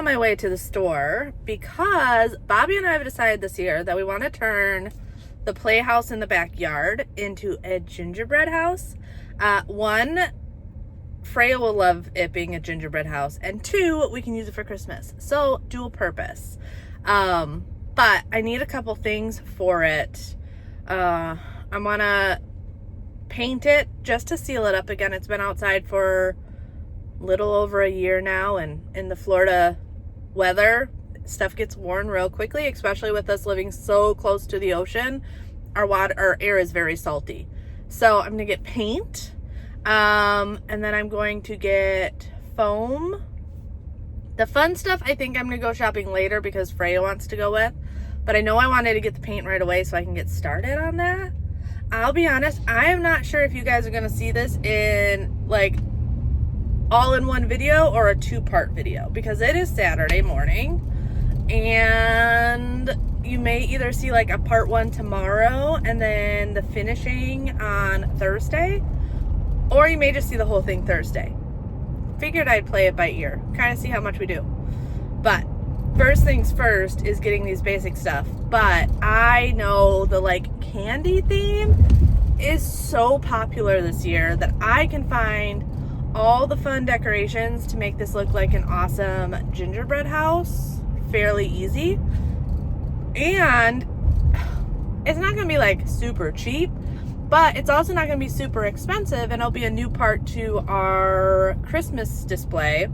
my way to the store because Bobby and I have decided this year that we want to turn the playhouse in the backyard into a gingerbread house. One, Freya will love it being a gingerbread house, and two, we can use it for Christmas. So dual purpose. But I need a couple things for it. I want to paint it just to seal it up again. It's been outside for a little over a year now, and in the Florida weather, stuff gets worn real quickly, especially with us living so close to the ocean. Our air is very salty. So I'm gonna get paint, and then I'm going to get foam. The fun stuff I think I'm gonna go shopping later because Freya wants to go with, but I know I wanted to get the paint right away so I can get started on that. I'll be honest, I am not sure if you guys are gonna see this in like all in one video or a two-part video because it is Saturday morning, and you may either see like a part 1 tomorrow and then the finishing on Thursday, or you may just see the whole thing Thursday. Figured I'd play it by ear, kind of see how much we do. But first things first is getting these basic stuff. But I know the like candy theme is so popular this year that I can find all the fun decorations to make this look like an awesome gingerbread house fairly easy. And it's not gonna be like super cheap, but it's also not gonna be super expensive, and it'll be a new part to our Christmas display.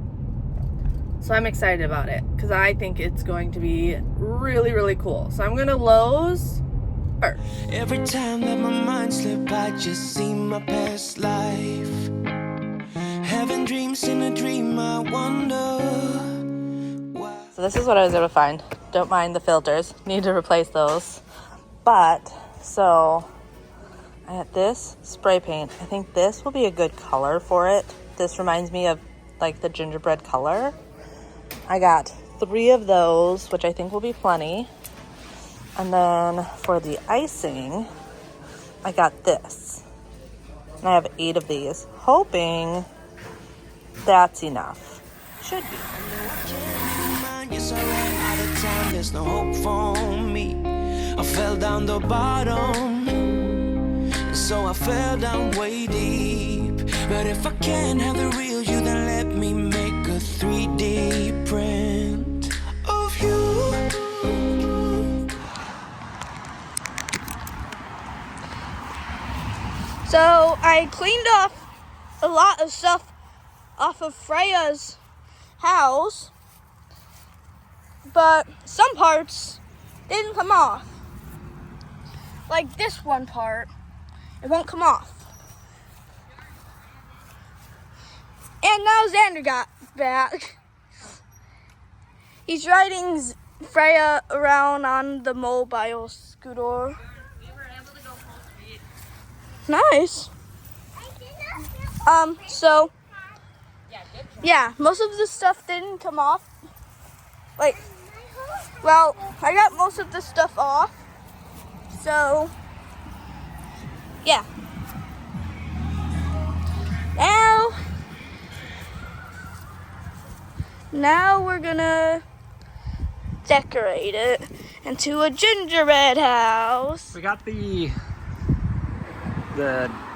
So I'm excited about it because I think it's going to be really, really cool. So I'm gonna Lowe's first. Every time that my mind slip, I just see my past life. Having dreams in a dream, I wonder why. So this is what I was able to find. Don't mind the filters. Need to replace those. But, so I had this spray paint. I think this will be a good color for it. This reminds me of like the gingerbread color. I got 3 of those, which I think will be plenty. And then for the icing, I got this. And I have 8 of these, hoping that's enough. Should be. Yes, I ran out of time, there's no hope for me. I fell down the bottom, so I fell down way deep. But if I can't have the real you, then let me make a 3D print of you. So I cleaned off a lot of stuff off of Freya's house, but some parts didn't come off. Like this one part, it won't come off. And now Xander got back. He's riding Freya around on the mobile scooter. We were able to go full speed. Nice. So yeah, most of the stuff didn't come off. Like, well, I got most of the stuff off. So yeah. Now we're gonna decorate it into a gingerbread house. We got the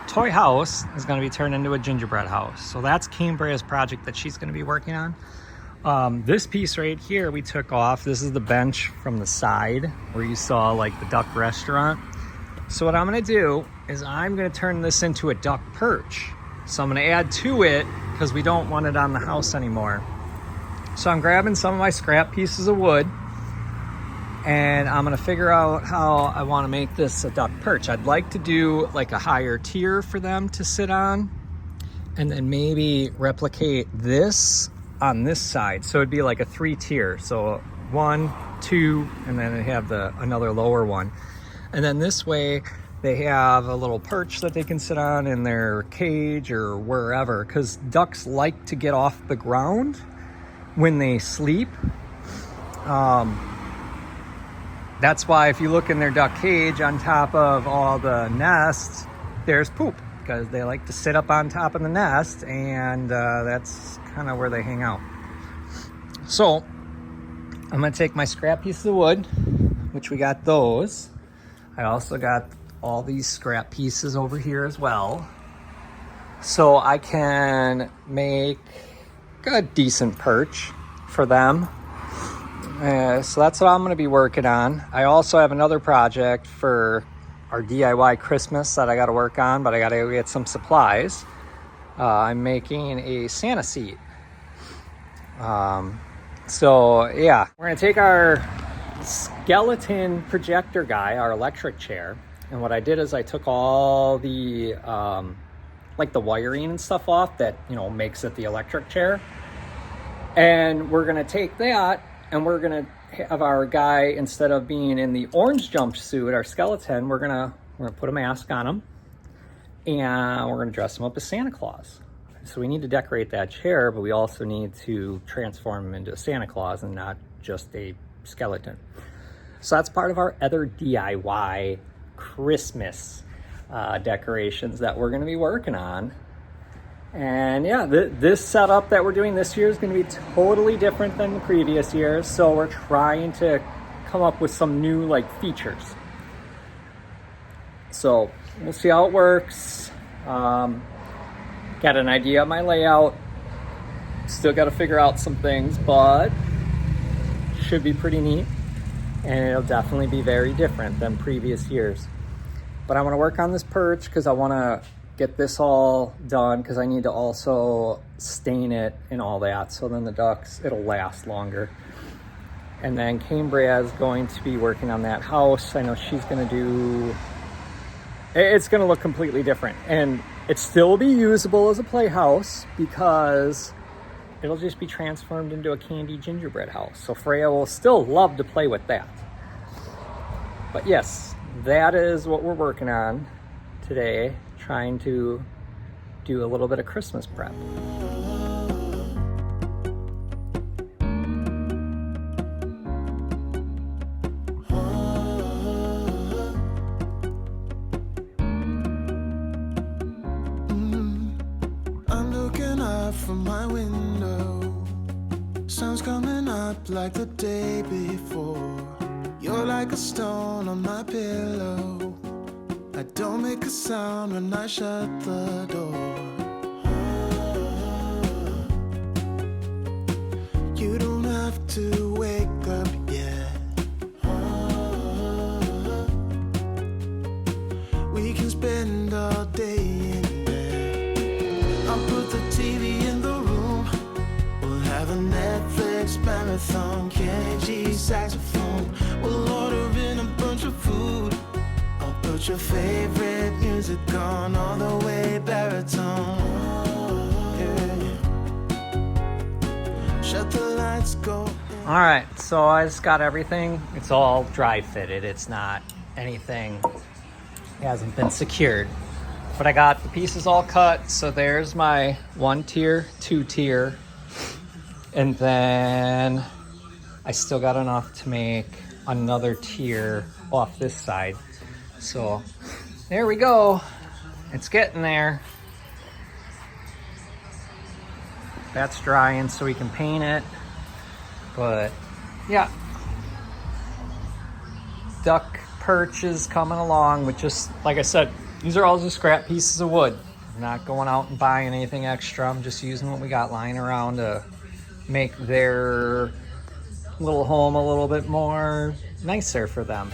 toy house is going to be turned into a gingerbread house. So that's Cambria's project that she's going to be working on. This piece right here we took off. This is the bench from the side where you saw like the duck restaurant. So what I'm going to do is I'm going to turn this into a duck perch. So I'm going to add to it because we don't want it on the house anymore. So I'm grabbing some of my scrap pieces of wood, and I'm gonna figure out how I want to make this a duck perch. I'd like to do like a higher tier for them to sit on, and then maybe replicate this on this side. So it'd be like a 3-tier. So 1, 2, and then they have another lower one. And then this way they have a little perch that they can sit on in their cage or wherever, because ducks like to get off the ground when they sleep. That's why if you look in their duck cage, on top of all the nests, there's poop, because they like to sit up on top of the nest, and that's kind of where they hang out. So I'm gonna take my scrap pieces of wood, which we got those. I also got all these scrap pieces over here as well. So I can make a decent perch for them. So that's what I'm gonna be working on. I also have another project for our DIY Christmas that I gotta work on, but I gotta go get some supplies. I'm making a Santa seat. So yeah, we're gonna take our skeleton projector guy, our electric chair, and what I did is I took all the like the wiring and stuff off that, you know, makes it the electric chair, and we're gonna take that and we're gonna have our guy, instead of being in the orange jumpsuit, our skeleton, we're gonna put a mask on him and we're gonna dress him up as Santa Claus. So we need to decorate that chair, but we also need to transform him into a Santa Claus and not just a skeleton. So that's part of our other DIY Christmas decorations that we're gonna be working on. And yeah, this setup that we're doing this year is going to be totally different than the previous years. So we're trying to come up with some new like features. So we'll see how it works. Got an idea of my layout. Still got to figure out some things, but should be pretty neat. And it'll definitely be very different than previous years. But I want to work on this perch because I want to get this all done, because I need to also stain it and all that, so then the ducks, it'll last longer. And then Cambriea is going to be working on that house. I know she's going to do, it's going to look completely different, and it still be usable as a playhouse because it'll just be transformed into a candy gingerbread house. So Freya will still love to play with that. But yes, that is what we're working on today, trying to do a little bit of Christmas prep. I'm looking up from my window. Sun's coming up like the day before. You're like a stone on my pillow. I don't make a sound when I shut the door. You don't have to wake up yet. We can spend all day in bed. I'll put the TV in the room. We'll have a Netflix marathon. Kenny G saxophone. We'll order in a bunch of food. Put your favorite music on all the way baritone. Yeah. Shut the lights, go. All right, so I just got everything. It's all dry fitted. It's not anything, it hasn't been secured. But I got the pieces all cut. So there's my 1 tier, 2 tier. And then I still got enough to make another tier off this side. So there we go. It's getting there. That's drying so we can paint it. But yeah, duck perch is coming along with, just like I said, these are all just scrap pieces of wood. I'm not going out and buying anything extra. I'm just using what we got lying around to make their little home a little bit more nicer for them.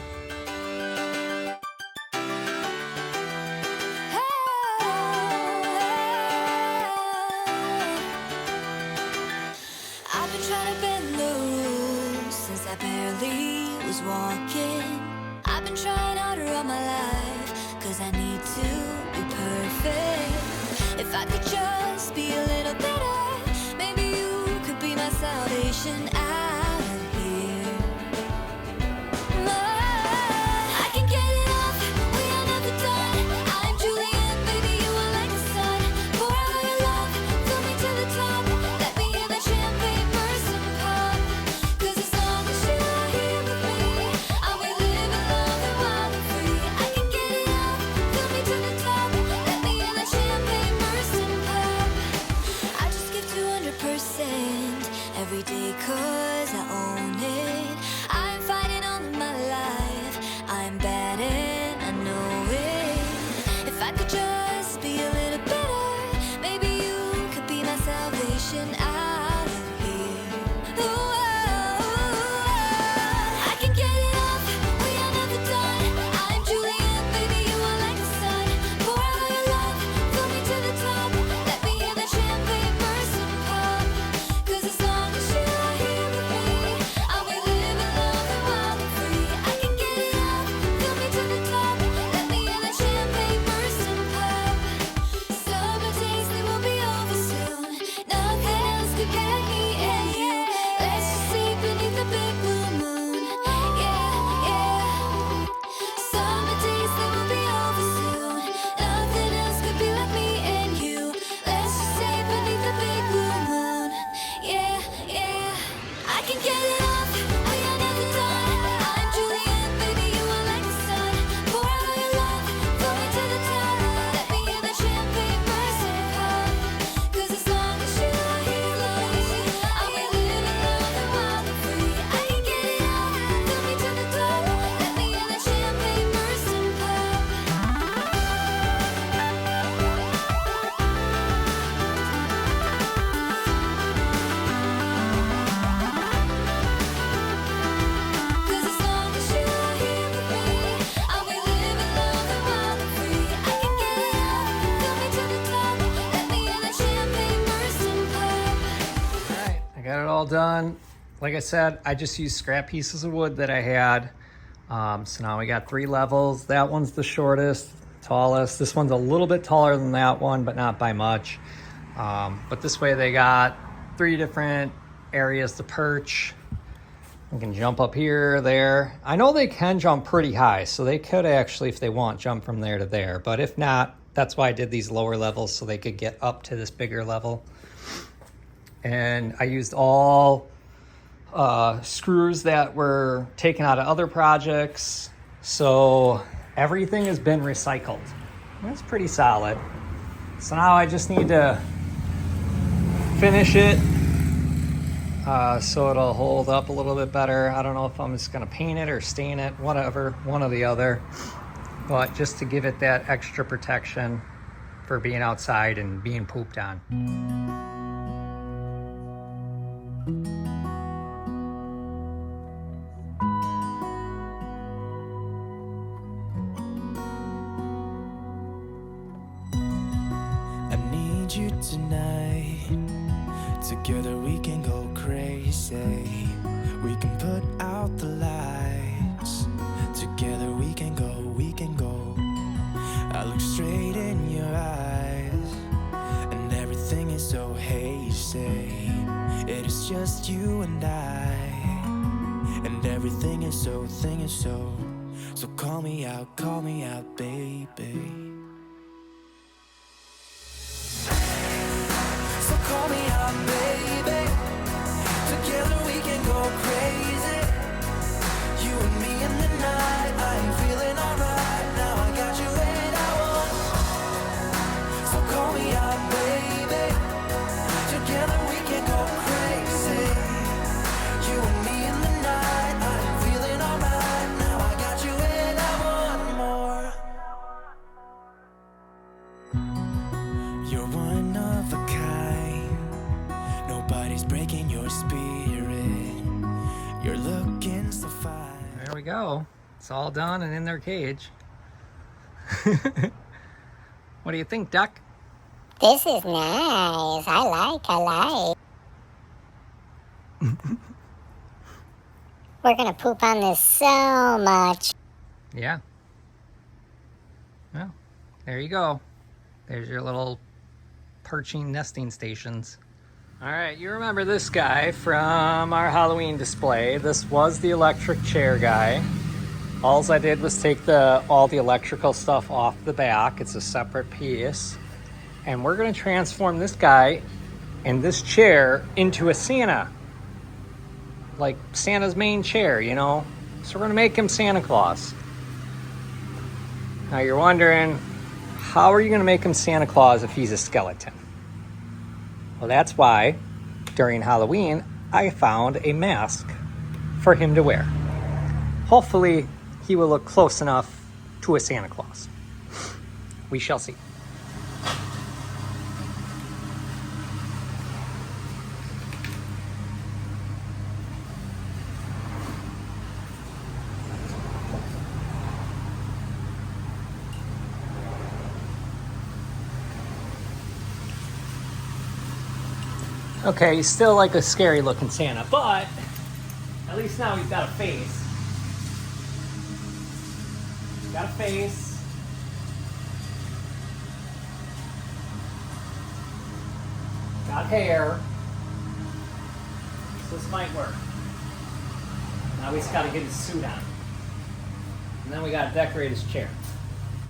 every day 'cause I own it. I'm fighting all of my life. I'm bad and I know it. If I could just be a little better, maybe you could be my salvation out of here. Ooh, I can get it off, we are never done. I'm Juliet, baby, you are like the sun. Pour out all your love, fill me to the top. Let me hear that champagne burst and pop. 'Cause as long as you are here with me, I'll be living, loving, wild and free. I can get it off, fill me to the top. Let me hear that champagne burst and pop. Summer days, they will be over soon. Nothing else could get me and you. Let's just sleep beneath the big blue moon. Yeah, yeah. Summer days, they will be over soon. Nothing else could be like me and you. Let's just stay beneath the big blue moon. Yeah, yeah. I can get it off, we are never done. I'm Juliet, baby, you are like the sun. Pour out all your love, fill me to the top. Let me hear that champagne burst and pop. 'Cause as long as you are here, I'll be living, loving, wild and free. I can get it off, fill me to the top. Let me hear that champagne burst and pop. Cause as long as you are here with me, I'll be living, loving, wild and free. I can get it off, fill me to the top. Let me hear that champagne burst and pop. All right, I got it all done. Like I said, I just used scrap pieces of wood that I had. So now we got 3 levels. That one's the shortest, tallest. This one's a little bit taller than that one, but not by much. But this way they got 3 different areas to perch. You can jump up here, there. I know they can jump pretty high, so they could actually, if they want, jump from there to there. But if not, that's why I did these lower levels, so they could get up to this bigger level. And I used all screws that were taken out of other projects. So everything has been recycled. That's pretty solid. So now I just need to finish it so it'll hold up a little bit better. I don't know if I'm just gonna paint it or stain it, whatever, one or the other. But just to give it that extra protection for being outside and being pooped on. I need you tonight. Together we can go crazy. We can put out the lights. Together we can go, we can go. I look straight in your eyes, and everything is so hazy. It is just you and I, and everything is so, thing is so. So call me out, baby. So call me out, baby. Together we can go crazy. You and me in the night. I'm feeling alright. Now I got you and I want. So call me out, baby. Together we can go crazy. You and me in the night. I'm feeling alright. Now I got you and I want more. You're one of a kind. Nobody's breaking your spirit. You're looking so fine. There we go. It's all done and in their cage. What do you think, Duck? This is nice. I like. We're gonna poop on this so much. Yeah. Well, there you go. There's your little perching nesting stations. All right, you remember this guy from our Halloween display. This was the electric chair guy. All I did was take all the electrical stuff off the back. It's a separate piece. And we're gonna transform this guy and this chair into a Santa. Like Santa's main chair, you know? So we're gonna make him Santa Claus. Now you're wondering, how are you gonna make him Santa Claus if he's a skeleton? Well, that's why during Halloween, I found a mask for him to wear. Hopefully, he will look close enough to a Santa Claus. We shall see. Okay, he's still like a scary looking Santa, but at least now he's got a face. He's got a face. Got hair. So this might work. Now we just gotta get his suit on. And then we gotta decorate his chair.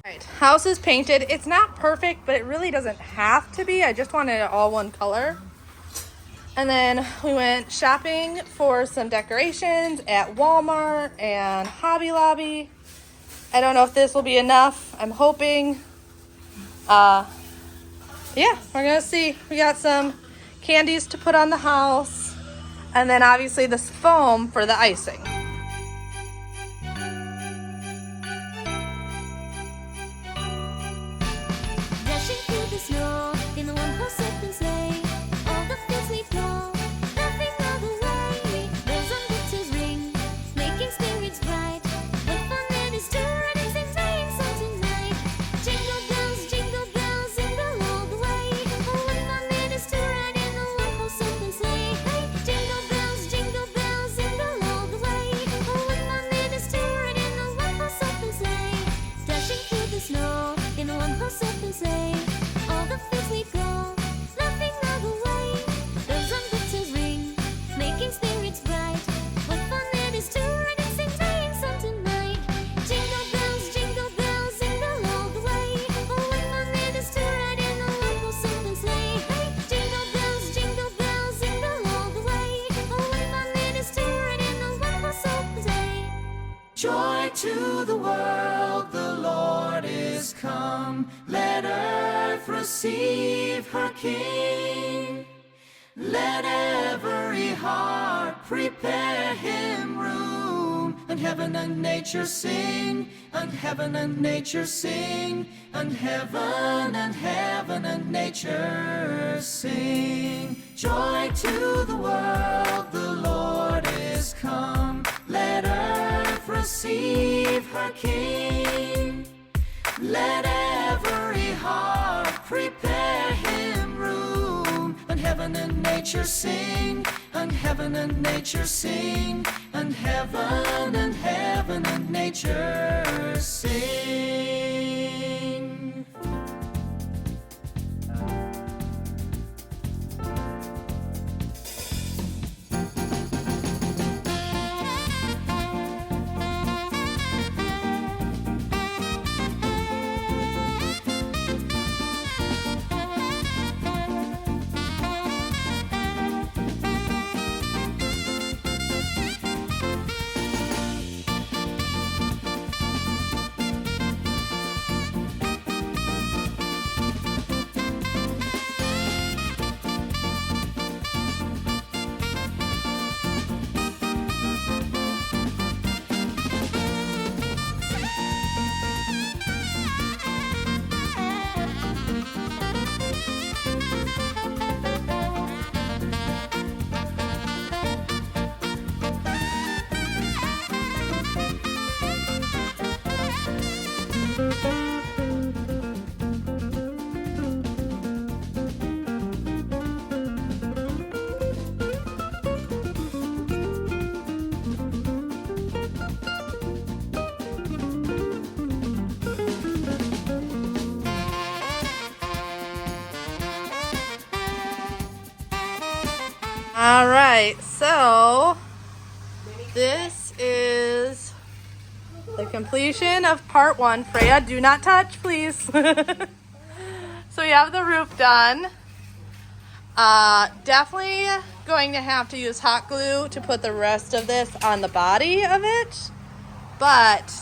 Right, house is painted. It's not perfect, but it really doesn't have to be. I just wanted it all one color. And then we went shopping for some decorations at Walmart and Hobby Lobby. I don't know if this will be enough. I'm hoping. Yeah, we're gonna see. We got some candies to put on the house. And then obviously this foam for the icing. Dashing through the snow in the one-horse open sleigh. All the fields we go, laughing all the way. Bells on winter's ring, making spirits bright. What fun it is to ride and sing sleigh songs tonight. Jingle bells, jingle all the way. Oh, what fun it is to ride in the one-horse open sleigh. Hey, jingle bells, all the way. Oh, what fun it is to ride in the one-horse open sleigh. Dashing through the snow in the one-horse open sleigh. All the fields we go, laughing all the way. Bells on winter's ring, making spirits bright. What fun it is to ride and sing sleigh songs tonight. Jingle bells, all the way. Oh, what fun it is to ride in a one-horse open sleigh. Hey, jingle bells, all the way. Oh, what fun it is to ride in a one-horse open sleigh. Joy to the world, the Lord is come. Let earth receive her King. Let every heart prepare him room. And heaven and nature sing, and heaven and nature sing, and heaven and nature sing. Joy to the world, the Lord is come. Let earth receive her King. Let every heart prepare him room. And heaven and nature sing, and heaven and nature sing, and heaven and nature sing. All right, so this is the completion of part one. Freya, do not touch, please. So we have the roof done. Definitely going to have to use hot glue to put the rest of this on the body of it, but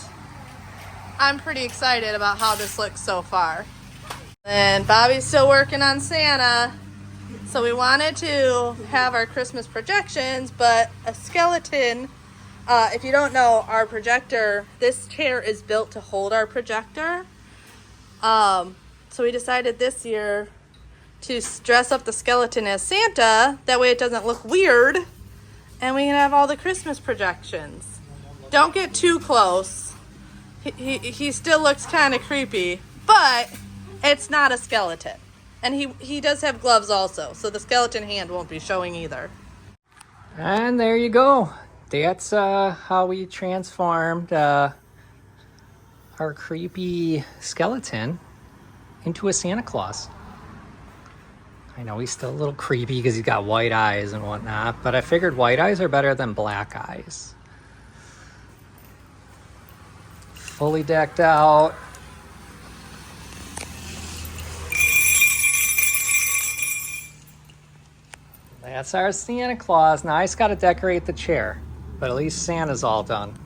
I'm pretty excited about how this looks so far. And Bobby's still working on Santa. So we wanted to have our Christmas projections, but a skeleton, if you don't know, our projector, this chair is built to hold our projector. So we decided this year to dress up the skeleton as Santa. That way it doesn't look weird. And we can have all the Christmas projections. Don't get too close. He still looks kind of creepy, but it's not a skeleton. And he does have gloves also, so the skeleton hand won't be showing either. And there you go. That's how we transformed our creepy skeleton into a Santa Claus. I know he's still a little creepy because he's got white eyes and whatnot, but I figured white eyes are better than black eyes. Fully decked out. That's our Santa Claus. Now I just got to decorate the chair, but at least Santa's all done.